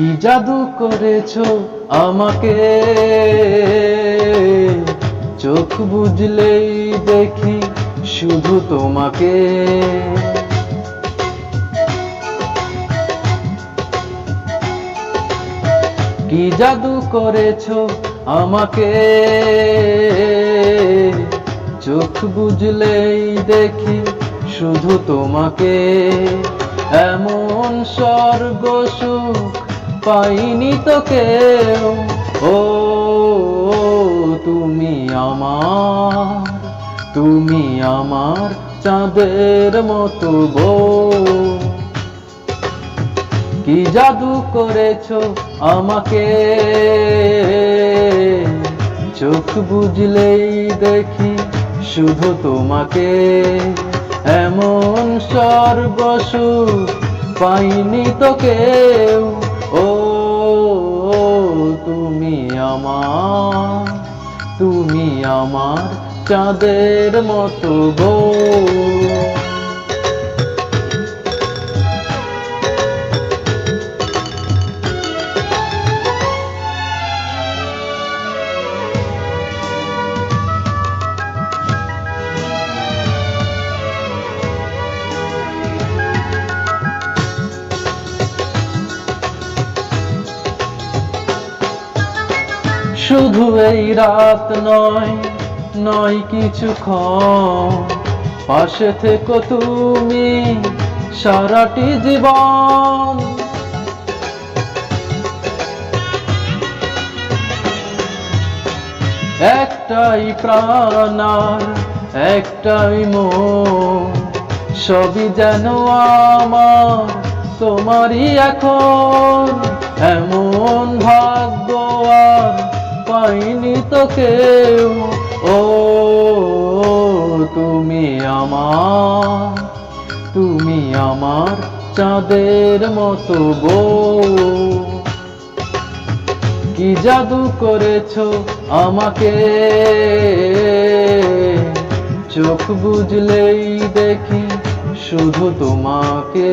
কি জাদু করেছো আমাকে, চোখ বুঝলেই দেখি শুধু তোমাকে। কি জাদু করেছো আমাকে, চোখ বুঝলেই দেখি শুধু তোমাকে। এমন স্বর্গ সুখ পাইনি তো কেউ, ও তুমি আমার চাঁদের মতো বউ। কি জাদু করেছো আমাকে, চোখ বুঝলেই দেখি শুধু তোমাকে। এমন স্বর্গ সুখ পাইনি তো কেউ, ও তুমি আমার চাঁদের মতো বউ। শুধু এই রাত নয়, নয় কিছুক্ষণ, পাশে থেকো তুমি সারাটি জীবন। একটাই প্রাণ আর একটাই মন, সবই যেন আমার তোমারই এখন। এমন ভাগ্য আর পাইনি তো কেউ, ও তুমি আমার চাঁদের মতো বউ। কি জাদু করেছো আমাকে, চোখ বুঝলেই দেখি শুধু তোমাকে।